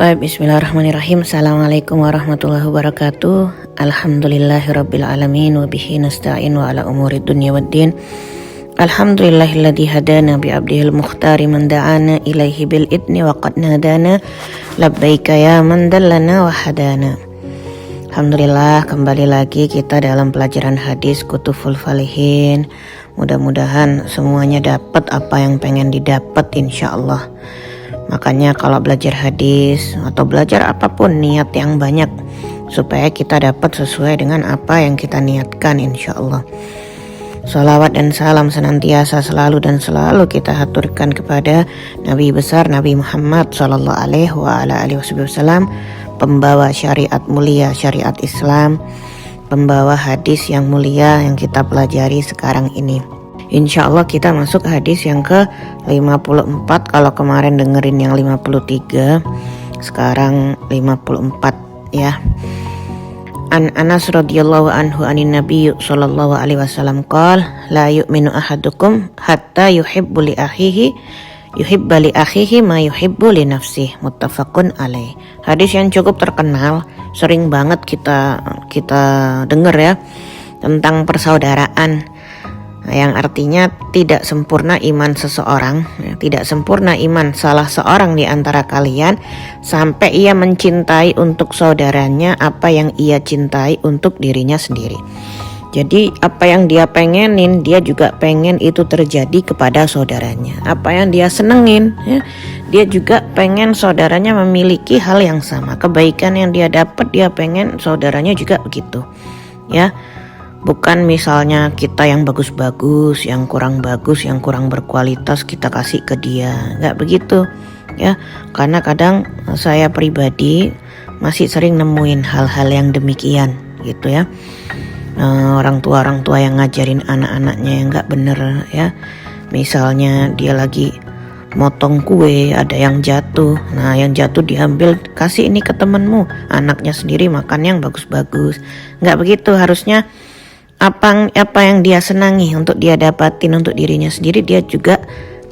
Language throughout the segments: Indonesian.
Taib, bismillahirrahmanirrahim. Assalamualaikum warahmatullahi wabarakatuh. Alhamdulillahirabbil alamin wa bihi nasta'in wa ala umuri dunya waddin. Alhamdulillahilladzi hadana bi abdihil mukhtari man da'ana ilaihi bil idni wa qad nadana labbaika ya man dallana wa hadana. Alhamdulillah, kembali lagi kita dalam pelajaran hadis Kutuful Falihin. Mudah-mudahan semuanya dapat apa yang pengen didapat insyaallah. Makanya kalau belajar hadis atau belajar apapun, niat yang banyak supaya kita dapat sesuai dengan apa yang kita niatkan insyaallah. Salawat dan salam senantiasa selalu dan selalu kita haturkan kepada Nabi besar Nabi Muhammad sallallahu alaihi wasallam, pembawa syariat mulia, syariat Islam, pembawa hadis yang mulia yang kita pelajari sekarang ini. Insya Allah kita masuk hadis yang ke-54. Kalau kemarin dengerin yang 53, sekarang 54 ya. An Anas radhiyallahu anhu anin Nabi sallallahu alaihi wasallam qala la yu'minu ahadukum hatta yuhibbu li akhihi ma yuhibbu li nafsihi, muttafaqun alaih. Hadis yang cukup terkenal, sering banget kita dengar ya, tentang persaudaraan. Yang artinya tidak sempurna iman seseorang, tidak sempurna iman salah seorang di antara kalian sampai ia mencintai untuk saudaranya apa yang ia cintai untuk dirinya sendiri. Jadi apa yang dia pengenin, dia juga pengen itu terjadi kepada saudaranya. Apa yang dia senengin, ya, dia juga pengen saudaranya memiliki hal yang sama. Kebaikan yang dia dapat, dia pengen saudaranya juga begitu, ya. Bukan misalnya kita yang bagus-bagus, yang kurang bagus, yang kurang berkualitas kita kasih ke dia, nggak begitu ya. Karena kadang saya pribadi masih sering nemuin hal-hal yang demikian gitu ya. Orang tua yang ngajarin anak-anaknya yang nggak bener ya. Misalnya dia lagi motong kue, ada yang jatuh, nah yang jatuh diambil, kasih ini ke temenmu, anaknya sendiri makan yang bagus-bagus. Nggak begitu, harusnya apa yang dia senangi untuk dia dapatin untuk dirinya sendiri, dia juga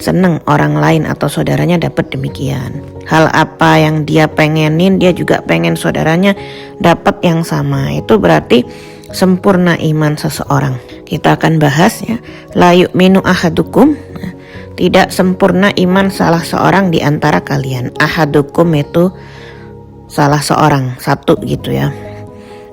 senang orang lain atau saudaranya dapat demikian. Hal apa yang dia pengenin, dia juga pengen saudaranya dapat yang sama. Itu berarti sempurna iman seseorang. Kita akan bahas ya, la yu'minu ahadukum, tidak sempurna iman salah seorang di antara kalian. Ahadukum itu salah seorang, satu gitu ya.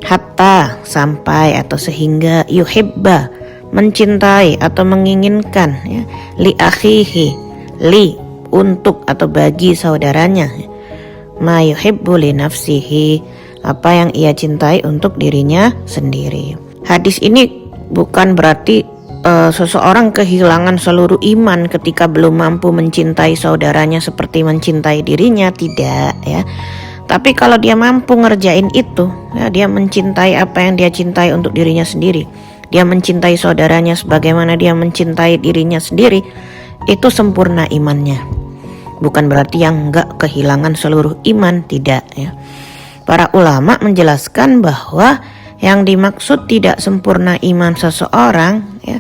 Hatta, sampai atau sehingga, yuhibba, mencintai atau menginginkan ya, li akhihi, li, untuk atau bagi saudaranya, ma yuhibbu li nafsihi, apa yang ia cintai untuk dirinya sendiri. Hadis ini bukan berarti seseorang kehilangan seluruh iman ketika belum mampu mencintai saudaranya seperti mencintai dirinya, tidak ya. Tapi kalau dia mampu ngerjain itu, ya, dia mencintai apa yang dia cintai untuk dirinya sendiri, dia mencintai saudaranya sebagaimana dia mencintai dirinya sendiri, itu sempurna imannya. Bukan berarti yang enggak kehilangan seluruh iman, tidak ya. Para ulama menjelaskan bahwa yang dimaksud tidak sempurna iman seseorang ya,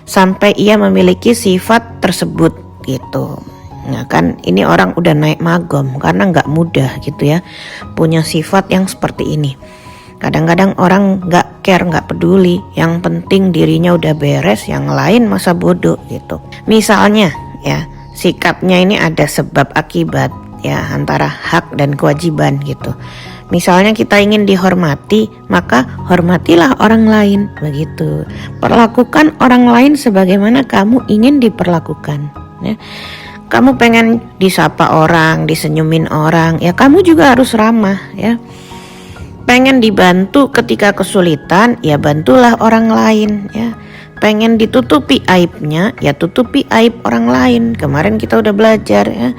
sampai ia memiliki sifat tersebut gitu. Nah kan ini orang udah naik magom, karena nggak mudah gitu ya punya sifat yang seperti ini. Kadang-kadang orang nggak care, nggak peduli, yang penting dirinya udah beres, yang lain masa bodoh gitu. Misalnya ya, sikapnya ini ada sebab akibat ya, antara hak dan kewajiban gitu. Misalnya kita ingin dihormati, maka hormatilah orang lain begitu. Perlakukan orang lain sebagaimana kamu ingin diperlakukan ya. Kamu pengen disapa orang, disenyumin orang, ya kamu juga harus ramah ya. Pengen dibantu ketika kesulitan, ya bantulah orang lain ya. Pengen ditutupi aibnya, ya tutupi aib orang lain. Kemarin kita udah belajar ya.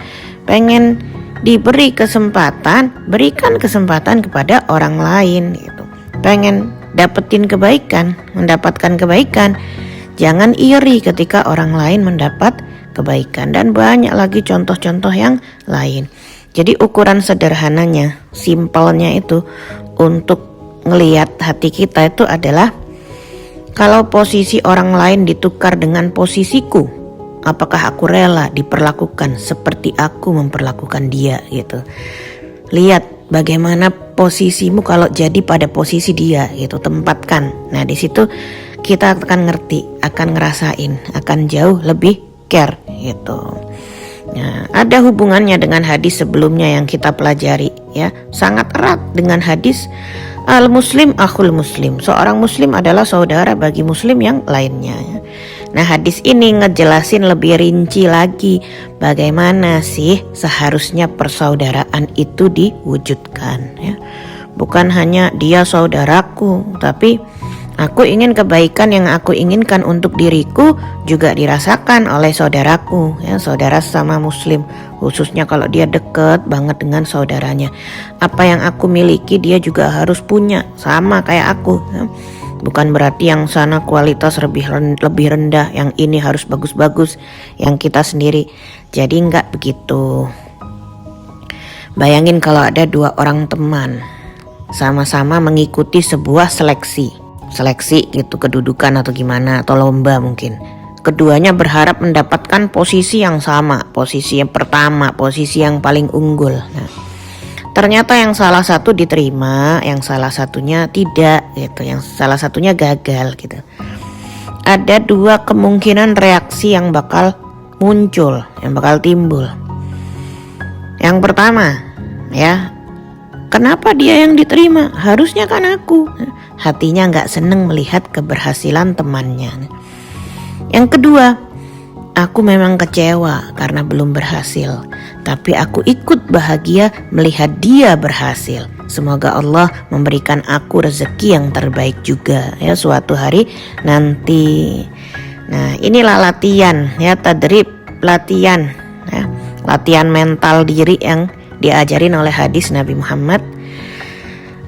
Pengen diberi kesempatan, berikan kesempatan kepada orang lain gitu. Pengen dapetin kebaikan, mendapatkan kebaikan, jangan iri ketika orang lain mendapat kebaikan, dan banyak lagi contoh-contoh yang lain. Jadi ukuran sederhananya, simpelnya itu untuk ngelihat hati kita itu adalah kalau posisi orang lain ditukar dengan posisiku, apakah aku rela diperlakukan seperti aku memperlakukan dia gitu. lihat bagaimana posisimu kalau jadi pada posisi dia gitu, tempatkan. Nah di situ kita akan ngerti, akan ngerasain, akan jauh lebih care gitu. Nah, ada hubungannya dengan hadis sebelumnya yang kita pelajari ya, sangat erat dengan hadis al-muslim akhul muslim. Seorang muslim adalah saudara bagi muslim yang lainnya ya. Nah hadis ini ngejelasin lebih rinci lagi bagaimana sih seharusnya persaudaraan itu diwujudkan ya. Bukan hanya dia saudaraku, tapi aku ingin kebaikan yang aku inginkan untuk diriku juga dirasakan oleh saudaraku ya, saudara sama muslim, khususnya kalau dia dekat banget dengan saudaranya. Apa yang aku miliki dia juga harus punya sama kayak aku ya. Bukan berarti yang sana kualitas lebih rendah, yang ini harus bagus-bagus, yang kita sendiri. Jadi enggak begitu. Bayangin kalau ada 2 orang teman sama-sama mengikuti sebuah seleksi gitu, kedudukan atau gimana, atau lomba mungkin. Keduanya berharap mendapatkan posisi yang sama, posisi yang pertama, posisi yang paling unggul. Nah, ternyata yang salah satu diterima, yang salah satunya tidak gitu, yang salah satunya gagal gitu. Ada 2 kemungkinan reaksi yang bakal muncul, yang bakal timbul. Yang pertama ya, kenapa dia yang diterima? Harusnya kan aku. Hatinya gak seneng melihat keberhasilan temannya. Yang kedua, aku memang kecewa karena belum berhasil, tapi aku ikut bahagia melihat dia berhasil. Semoga Allah memberikan aku rezeki yang terbaik juga ya suatu hari nanti. Nah inilah latihan ya, tadrib, latihan ya, latihan mental diri yang diajarin oleh hadis Nabi Muhammad.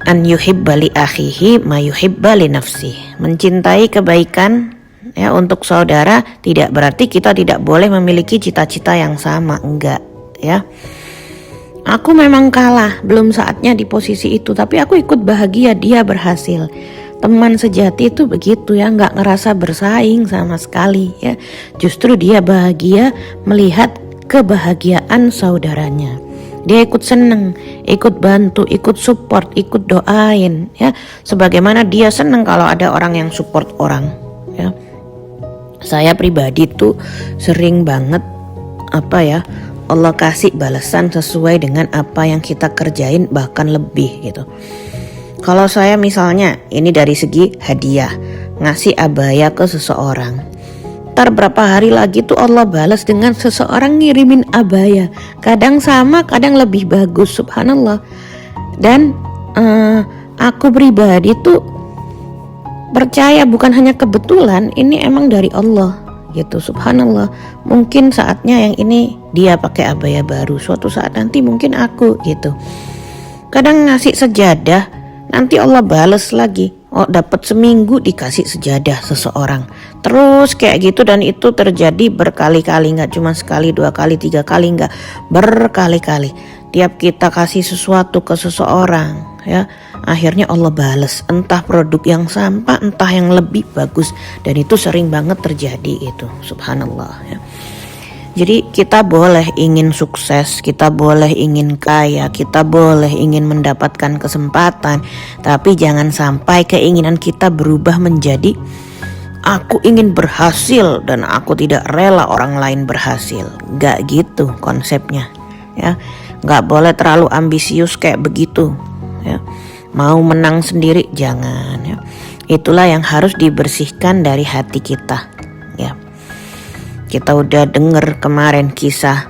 An yuhibba li akhihi ma yuhibba li nafsi. Mencintai kebaikan ya untuk saudara tidak berarti kita tidak boleh memiliki cita-cita yang sama, enggak ya. Aku memang kalah, belum saatnya di posisi itu, tapi aku ikut bahagia dia berhasil. Teman sejati itu begitu ya, enggak ngerasa bersaing sama sekali ya. Justru dia bahagia melihat kebahagiaan saudaranya. Dia ikut seneng, ikut bantu, ikut support, ikut doain ya. Sebagaimana dia seneng kalau ada orang yang support orang ya. Saya pribadi tuh sering banget Allah kasih balasan sesuai dengan apa yang kita kerjain, bahkan lebih gitu. Kalau saya misalnya ini dari segi hadiah, ngasih abaya ke seseorang, ntar berapa hari lagi tuh Allah balas dengan seseorang ngirimin abaya, kadang sama kadang lebih bagus, subhanallah. Dan aku pribadi tuh percaya bukan hanya kebetulan, ini emang dari Allah gitu, subhanallah. Mungkin saatnya yang ini dia pakai abaya baru, suatu saat nanti mungkin aku gitu. Kadang ngasih sejadah, nanti Allah bales lagi, oh dapat seminggu dikasih sejadah seseorang. Terus kayak gitu, dan itu terjadi berkali-kali, nggak cuma sekali, 2 kali, 3 kali, nggak, berkali-kali. Tiap kita kasih sesuatu ke seseorang ya, akhirnya Allah bales, entah produk yang sama, entah yang lebih bagus. Dan itu sering banget terjadi itu, subhanallah ya. Jadi kita boleh ingin sukses, kita boleh ingin kaya, kita boleh ingin mendapatkan kesempatan, tapi jangan sampai keinginan kita berubah menjadi aku ingin berhasil dan aku tidak rela orang lain berhasil. Gak gitu konsepnya ya. Gak boleh terlalu ambisius kayak begitu ya. Mau menang sendiri jangan ya. Itulah yang harus dibersihkan dari hati kita ya. Kita udah denger kemarin kisah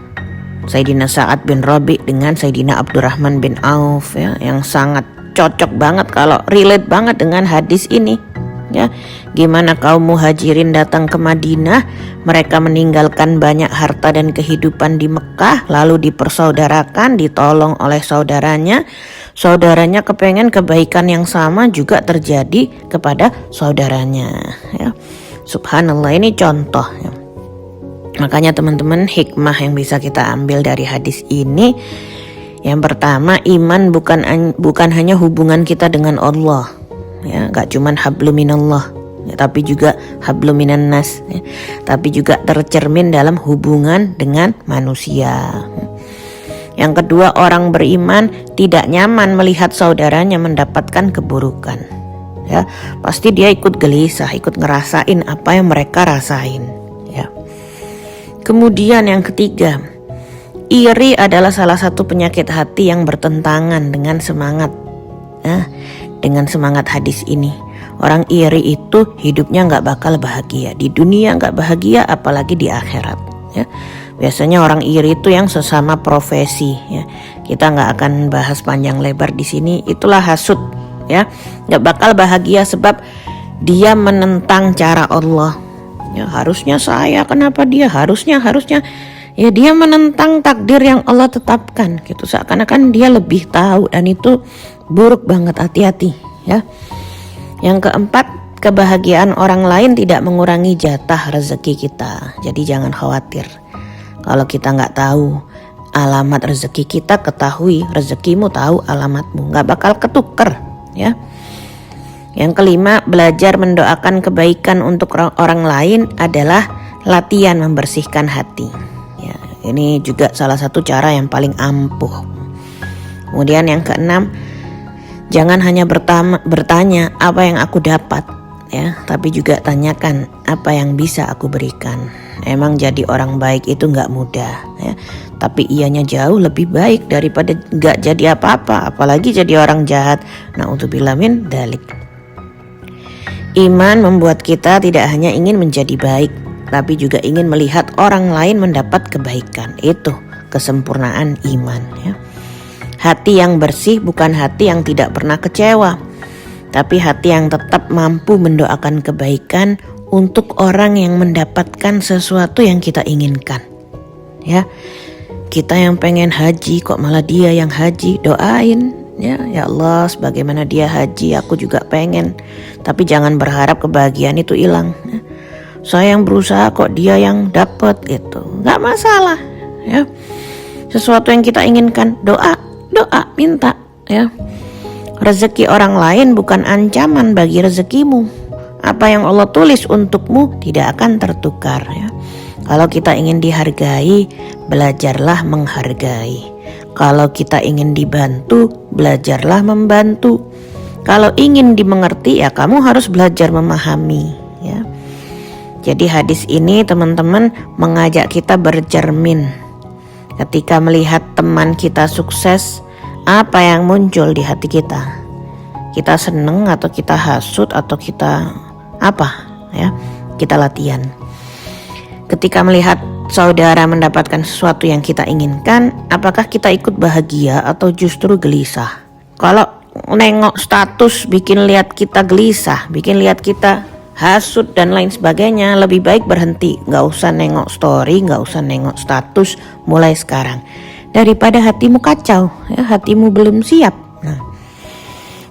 Sayyidina Sa'ad bin Rabi dengan Sayyidina Abdurrahman bin Auf ya, yang sangat cocok banget kalau relate banget dengan hadis ini ya. Gimana kaum muhajirin datang ke Madinah, mereka meninggalkan banyak harta dan kehidupan di Mekah, lalu dipersaudarakan, ditolong oleh saudaranya. Saudaranya kepengen kebaikan yang sama juga terjadi kepada saudaranya ya. Subhanallah, ini contoh ya. Makanya teman-teman, hikmah yang bisa kita ambil dari hadis ini, yang pertama, iman bukan hanya hubungan kita dengan Allah ya, gak cuman hablum minallah ya, tapi juga hablum minan nas ya, tapi juga tercermin dalam hubungan dengan manusia. Yang kedua, orang beriman tidak nyaman melihat saudaranya mendapatkan keburukan. Ya, pasti dia ikut gelisah, ikut ngerasain apa yang mereka rasain. Ya. Kemudian yang ketiga, iri adalah salah satu penyakit hati yang bertentangan dengan semangat. Dengan semangat hadis ini. Orang iri itu hidupnya nggak bakal bahagia. Di dunia nggak bahagia, apalagi di akhirat. Ya. Biasanya orang iri itu yang sesama profesi. Ya. Kita nggak akan bahas panjang lebar di sini. Itulah hasud. Ya, nggak bakal bahagia sebab dia menentang cara Allah. Ya, harusnya saya, kenapa dia harusnya. Ya, dia menentang takdir yang Allah tetapkan. Gitu, seakan-akan dia lebih tahu, dan itu buruk banget. Hati-hati. Ya. Yang keempat, kebahagiaan orang lain tidak mengurangi jatah rezeki kita. Jadi jangan khawatir. Kalau kita nggak tahu alamat rezeki kita, ketahui rezekimu tahu alamatmu, nggak bakal ketuker. Ya. Yang kelima, belajar mendoakan kebaikan untuk orang lain adalah latihan membersihkan hati. Ya, ini juga salah satu cara yang paling ampuh. Kemudian yang keenam, jangan hanya bertanya apa yang aku dapat, ya, tapi juga tanyakan apa yang bisa aku berikan. Emang jadi orang baik itu nggak mudah, ya, tapi ianya jauh lebih baik daripada nggak jadi apa-apa, apalagi jadi orang jahat. Na'udzubillah min dzalik. Iman membuat kita tidak hanya ingin menjadi baik, tapi juga ingin melihat orang lain mendapat kebaikan. Itu kesempurnaan iman. Ya. Hati yang bersih bukan hati yang tidak pernah kecewa, tapi hati yang tetap mampu mendoakan kebaikan untuk orang yang mendapatkan sesuatu yang kita inginkan. Ya, kita yang pengen haji kok malah dia yang haji, doain. Ya Allah, sebagaimana dia haji, aku juga pengen. Tapi jangan berharap kebahagiaan itu hilang. Ya. Saya yang berusaha kok dia yang dapat, gitu. Nggak masalah. Ya, sesuatu yang kita inginkan, doa, minta. Ya, rezeki orang lain bukan ancaman bagi rezekimu. Apa yang Allah tulis untukmu tidak akan tertukar. Ya. Kalau kita ingin dihargai, belajarlah menghargai. Kalau kita ingin dibantu, belajarlah membantu. Kalau ingin dimengerti, ya kamu harus belajar memahami. Ya. Jadi hadis ini teman-teman mengajak kita bercermin. Ketika melihat teman kita sukses, apa yang muncul di hati kita? Kita seneng atau kita hasut atau kita apa? Ya, kita latihan. Ketika melihat saudara mendapatkan sesuatu yang kita inginkan, apakah kita ikut bahagia atau justru gelisah? Kalau nengok status bikin lihat kita gelisah, bikin lihat kita hasut dan lain sebagainya, lebih baik berhenti. Gak usah nengok story, gak usah nengok status mulai sekarang. Daripada hatimu kacau, ya, hatimu belum siap. Nah,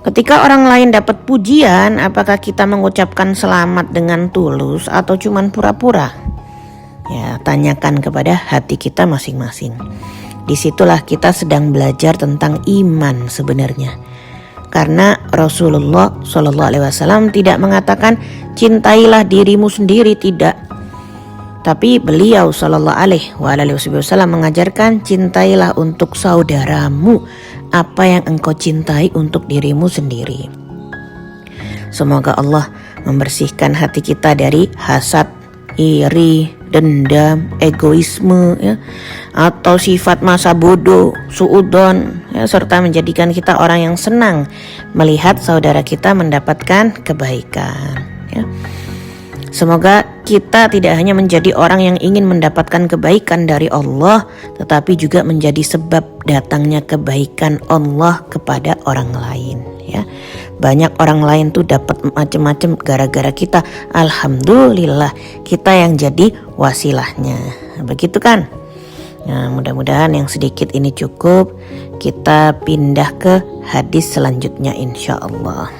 ketika orang lain dapat pujian, apakah kita mengucapkan selamat dengan tulus atau cuman pura-pura? Ya, tanyakan kepada hati kita masing-masing. Disitulah kita sedang belajar tentang iman sebenarnya. Karena Rasulullah SAW tidak mengatakan cintailah dirimu sendiri, tidak. Tapi beliau SAW mengajarkan cintailah untuk saudaramu apa yang engkau cintai untuk dirimu sendiri. Semoga Allah membersihkan hati kita dari hasad, iri, dendam, egoisme, ya, atau sifat masa bodoh, suudzon, ya, serta menjadikan kita orang yang senang melihat saudara kita mendapatkan kebaikan. Ya. Semoga kita tidak hanya menjadi orang yang ingin mendapatkan kebaikan dari Allah, tetapi juga menjadi sebab datangnya kebaikan Allah kepada orang lain. Ya. Banyak orang lain tuh dapat macam-macam gara-gara kita. Alhamdulillah kita yang jadi wasilahnya. Begitu kan? Nah, mudah-mudahan yang sedikit ini cukup. Kita pindah ke hadis selanjutnya insya Allah.